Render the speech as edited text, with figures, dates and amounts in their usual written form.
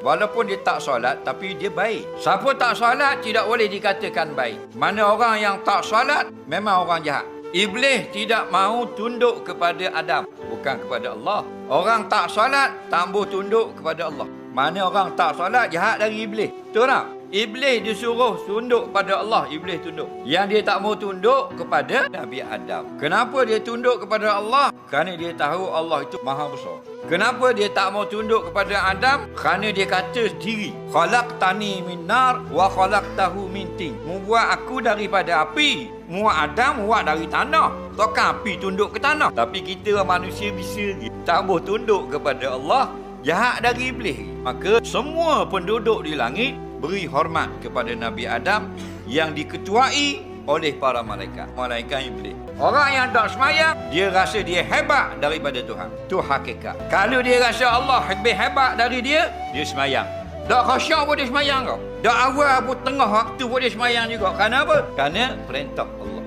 Walaupun dia tak solat, tapi dia baik. Siapa tak solat, tidak boleh dikatakan baik. Mana orang yang tak solat, memang orang jahat. Iblis tidak mahu tunduk kepada Adam, bukan kepada Allah. Orang tak solat, tak mahu tunduk kepada Allah. Mana orang tak solat, jahat dari iblis. Betul tak? Iblis disuruh tunduk pada Allah, iblis tunduk. Yang dia tak mau tunduk kepada Nabi Adam. Kenapa dia tunduk kepada Allah? Kerana dia tahu Allah itu maha besar. Kenapa dia tak mau tunduk kepada Adam? Kerana dia kata sendiri, khalaqtani min nar wa khalaqtahu min tin. Membuat aku daripada api, muat Adam muat dari tanah. Takkan api tunduk ke tanah? Tapi kita manusia bisa tak mau tunduk kepada Allah, jahat dari iblis. Maka semua penduduk di langit beri hormat kepada Nabi Adam yang diketuai oleh para malaikat. Malaikat iblis. Orang yang tak semayang, dia rasa dia hebat daripada Tuhan. Itu hakikat. Kalau dia rasa Allah lebih hebat dari dia, dia semayang. Tak khasyuk pun dia semayang kau. Tak awal pun tengah waktu pun dia semayang juga. Kerana apa? Kerana perintah Allah.